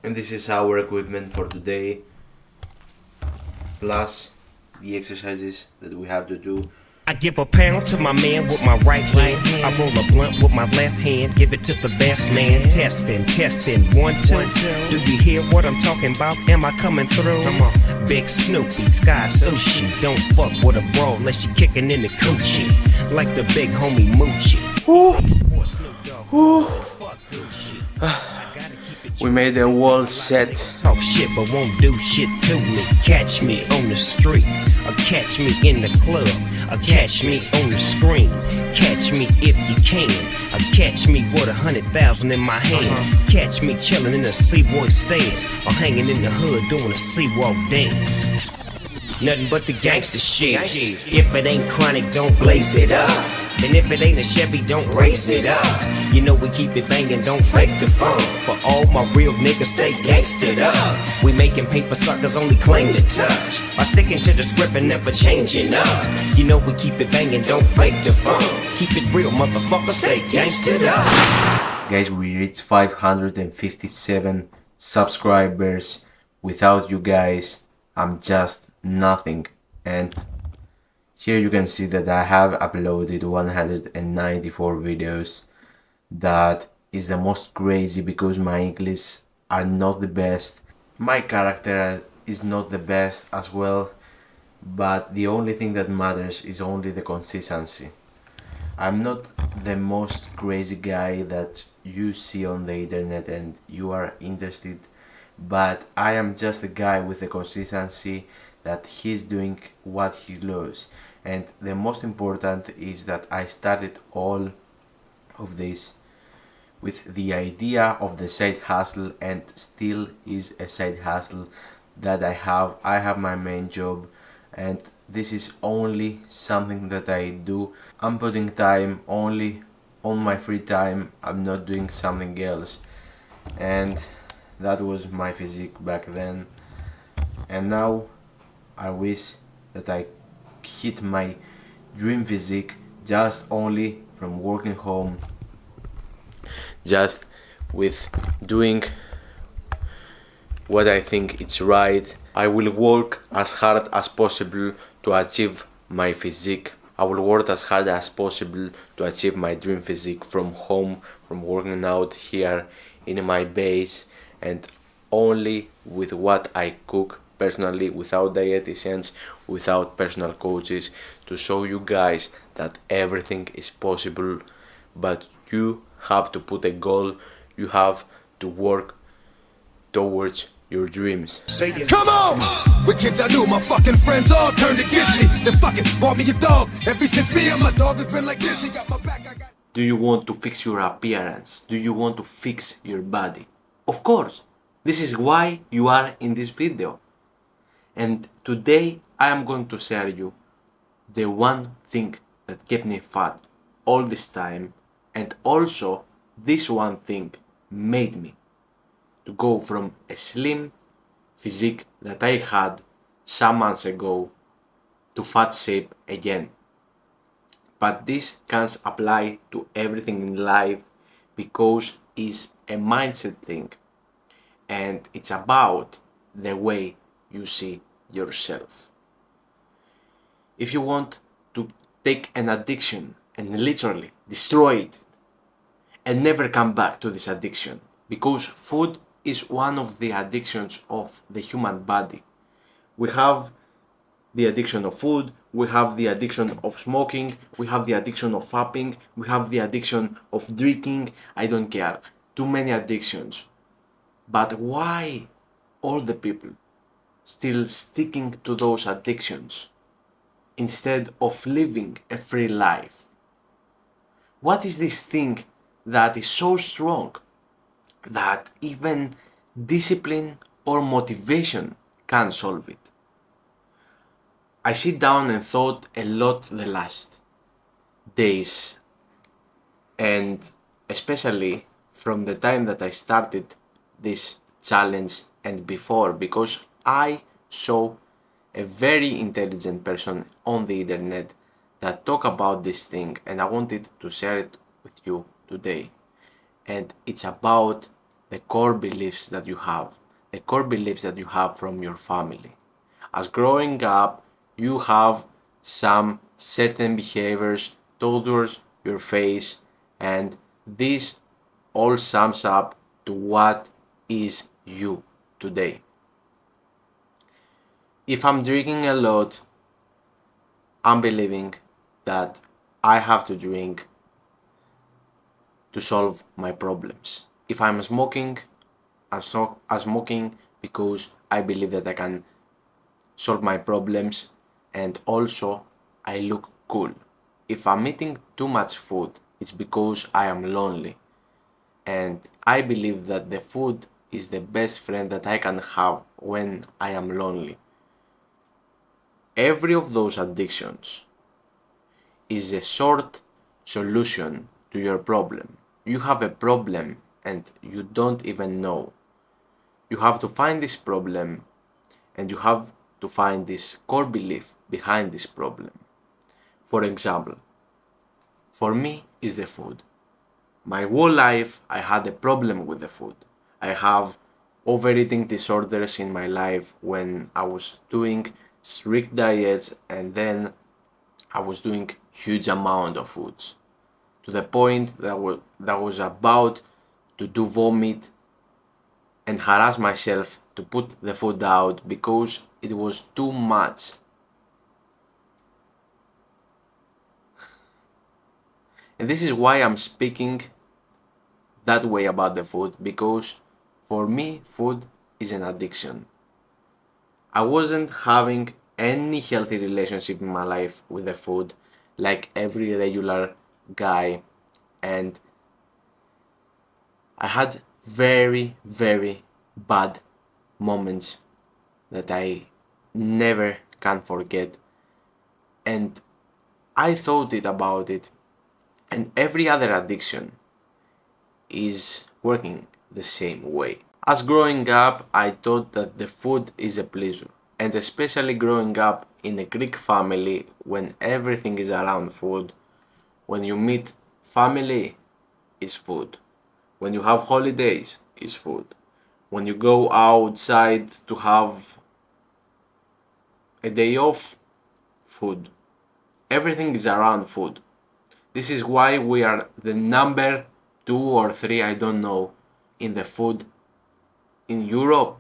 And this is our equipment for today, plus the exercises that we have to do. I give a pound to my man with my right hand. I roll a blunt with my left hand. Give it to the best man. Testing, 1, 2. Do you hear what I'm talking about? Am I coming through? Come on. Big Snoopy, Sky Sushi. Don't fuck with a bro unless you kicking in the coochie. Like the big homie Moochie. We made the wall set. Talk shit but won't do shit to me. Catch me on the streets, or catch me in the club, or catch me on the screen. Catch me if you can, or catch me with 100,000 in my hand. Catch me chilling in the Seaboy stairs, or hanging in the hood doing a Seawalk dance. Nothing but the gangster shit. If it ain't chronic, don't blaze it up. And if it ain't a Chevy, don't race it up. You know we keep it banging, don't fake the fun. For all my real niggas, stay gangstered up. We making paper suckers only claim to touch. By sticking to the script and never changing up. You know we keep it banging, don't fake the fun. Keep it real, motherfucker, stay gangstered up. Guys, we reached 557 subscribers. Without you guys, I'm just nothing. And here you can see that I have uploaded 194 videos. That is the most crazy because my English are not the best. My character is not the best as well. But the only thing that matters is only the consistency. I'm not the most crazy guy that you see on the internet and you are interested. But I am just a guy with the consistency that he's doing what he loves. And the most important is that I started all of this with the idea of the side hustle, and still is a side hustle that I have. I have my main job and this is only something that I do. I'm putting time only on my free time. I'm not doing something else. And that was my physique back then. And now I wish that I hit my dream physique just only from working home, just with doing what I think it's right. I will work as hard as possible to achieve my physique. I will work as hard as possible to achieve my dream physique from home, from working out here in my base, and only with what I cook personally, without dietitians, without personal coaches, to show you guys that everything is possible. But you have to put a goal, you have to work towards your dreams. Come on! With kids I knew, my fucking friends all turned against me. Then fucking bought me a dog. Ever since me and my dog has been like this, he got my back, I got... Do you want to fix your appearance? Do you want to fix your body? Of course! This is why you are in this video. And today I am going to share you the one thing that kept me fat all this time, and also this one thing made me to go from a slim physique that I had some months ago to fat shape again. But this can't apply to everything in life because it's a mindset thing, and it's about the way you see yourself. If you want to take an addiction and literally destroy it and never come back to this addiction, because food is one of the addictions of the human body. We have the addiction of food, we have the addiction of smoking, we have the addiction of vaping, we have the addiction of drinking, I don't care, too many addictions. But why all the people still sticking to those addictions instead of living a free life? What is this thing that is so strong that even discipline or motivation can't solve it? I sit down and thought a lot the last days, and especially from the time that I started this challenge and before, because I saw a very intelligent person on the internet that talk about this thing, and I wanted to share it with you today. And it's about the core beliefs that you have, the core beliefs that you have from your family. As growing up, you have some certain behaviors towards your face, and this all sums up to what is you today. If I'm drinking a lot, I'm believing that I have to drink to solve my problems. If I'm smoking, I'm smoking because I believe that I can solve my problems, and also I look cool. If I'm eating too much food, it's because I am lonely, and I believe that the food is the best friend that I can have when I am lonely. Every of those addictions is a short solution to your problem. You have a problem and you don't even know. You have to find this problem, and you have to find this core belief behind this problem. For example, for me is the food. My whole life I had a problem with the food. I have overeating disorders in my life when I was doing strict diets, and then I was doing huge amount of foods to the point that I was about to do vomit and harass myself to put the food out because it was too much. And this is why I'm speaking that way about the food, because for me, food is an addiction. I wasn't having any healthy relationship in my life with the food like every regular guy, and I had very, very bad moments that I never can forget. And I thought about it, and every other addiction is working the same way. As growing up, I thought that the food is a pleasure, and especially growing up in a Greek family when everything is around food. When you meet family, is food. When you have holidays, is food. When you go outside to have a day off, food. Everything is around food. This is why we are the number 2 or 3, I don't know, in the food in Europe.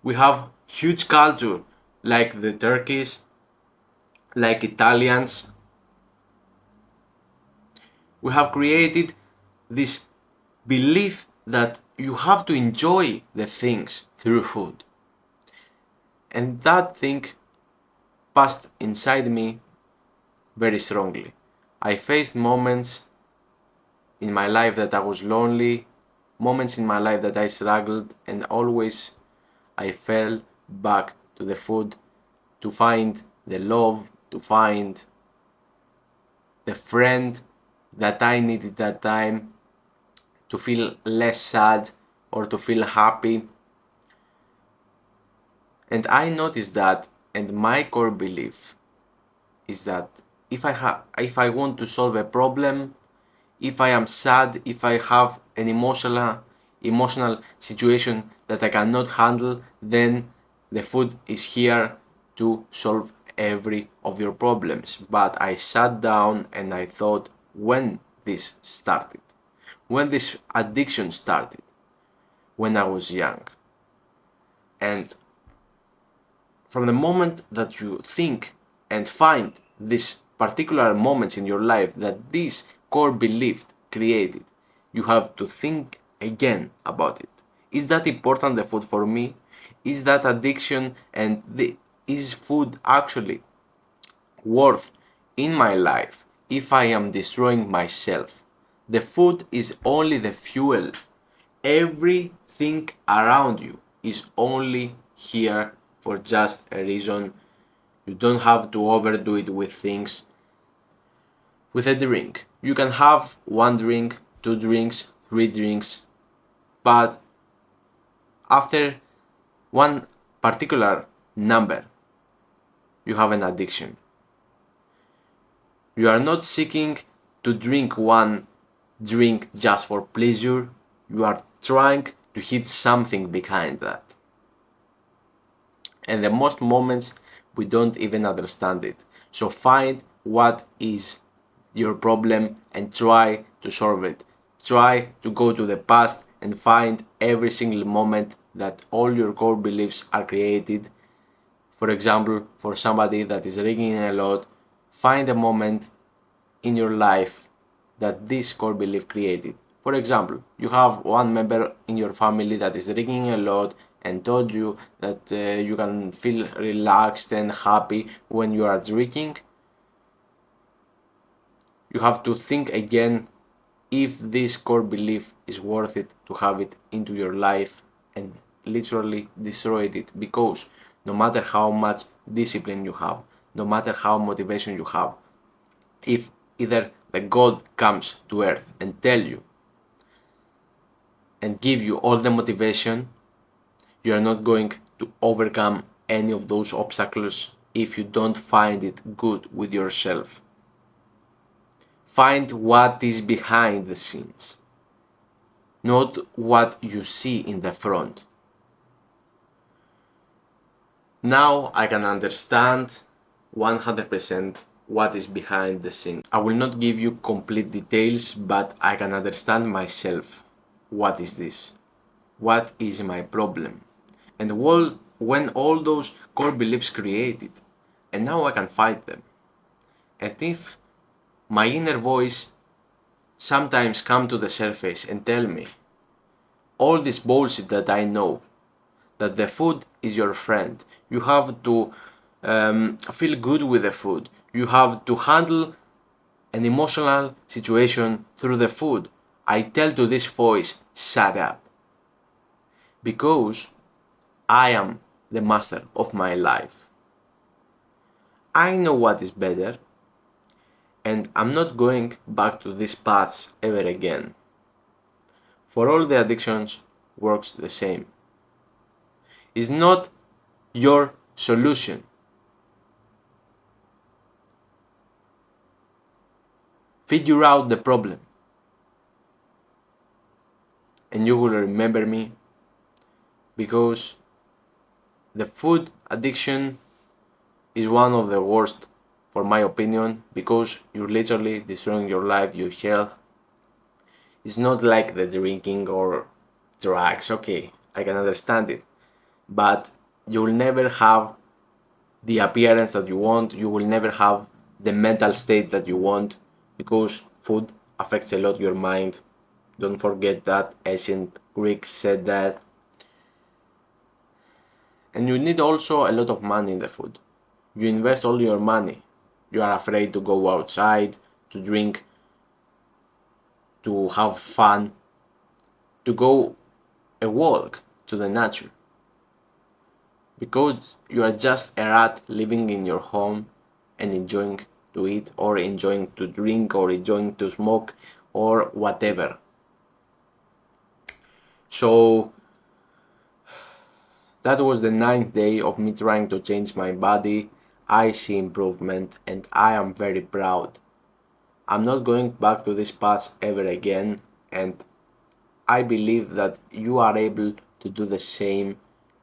We have huge culture like the Turkish, like Italians. We have created this belief that you have to enjoy the things through food. And that thing passed inside me very strongly. I faced moments in my life that I was lonely, moments in my life that I struggled, and always I fell back to the food to find the love, to find the friend that I needed that time, to feel less sad or to feel happy. And I noticed that, and my core belief is that if I want to solve a problem, if I am sad, if I have an emotional situation that I cannot handle, then the food is here to solve every of your problems. But I sat down and I thought, when this started, when this addiction started, when I was young. And from the moment that you think and find these particular moments in your life that this core belief created, you have to think again about it. Is that important, the food for me? Is that addiction and is food actually worth in my life if I am destroying myself? The food is only the fuel. Everything around you is only here for just a reason. You don't have to overdo it with things. With a drink, you can have 1 drink, 2 drinks, 3 drinks, but after one particular number, you have an addiction. You are not seeking to drink 1 drink just for pleasure. You are trying to hit something behind that. And the most moments we don't even understand it. So find what is your problem and try to solve it. Try to go to the past and find every single moment that all your core beliefs are created. For example, for somebody that is drinking a lot, find a moment in your life that this core belief created. For example, you have one member in your family that is drinking a lot and told you that you can feel relaxed and happy when you are drinking. You have to think again if this core belief is worth it to have it into your life and literally destroy it, because no matter how much discipline you have, no matter how motivation you have, if either the God comes to earth and tell you and give you all the motivation, you are not going to overcome any of those obstacles if you don't find it good with yourself. Find what is behind the scenes, not what you see in the front. Now I can understand 100% what is behind the scenes. I will not give you complete details, but I can understand myself. What is this? What is my problem? And when all those core beliefs created, and now I can fight them. And if my inner voice sometimes come to the surface and tell me all this bullshit that I know, that the food is your friend, you have to feel good with the food, you have to handle an emotional situation through the food, I tell to this voice, shut up. Because I am the master of my life. I know what is better, and I'm not going back to these paths ever again. For all the addictions works the same. It's not your solution. Figure out the problem, and you will remember me, because the food addiction is one of the worst, for my opinion, because you're literally destroying your life, your health. It's not like the drinking or drugs, okay, I can understand it, but you will never have the appearance that you want, you will never have the mental state that you want, because food affects a lot your mind. Don't forget that, ancient Greeks said that. And you need also a lot of money in the food. You invest all your money. You are afraid to go outside, to drink, to have fun, to go a walk to the nature. Because you are just a rat living in your home and enjoying to eat, or enjoying to drink, or enjoying to smoke, or whatever. So that was the 9th day of me trying to change my body. I see improvement and I am very proud. I'm not going back to this path ever again, and I believe that you are able to do the same.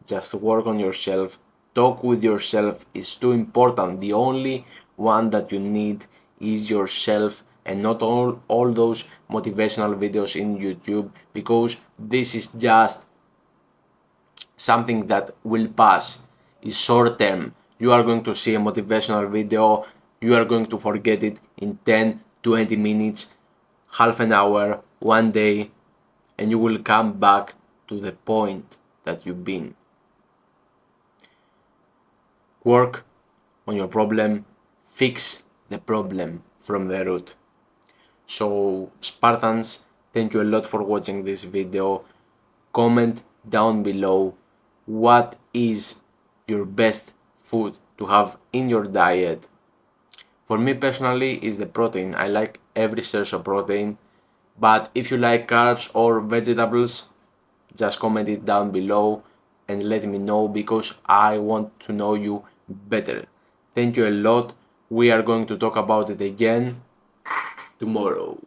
Just work on yourself, talk with yourself is too important. The only one that you need is yourself, and not all those motivational videos in YouTube, because this is just something that will pass, is short term. You are going to see a motivational video, you are going to forget it in 10-20 minutes, half an hour, one day, and you will come back to the point that you've been. Work on your problem, fix the problem from the root. So Spartans, thank you a lot for watching this video. Comment down below what is your best food to have in your diet. For me personally is the protein. I like every source of protein, but if you like carbs or vegetables, just comment it down below and let me know, because I want to know you better. Thank you a lot. We are going to talk about it again tomorrow.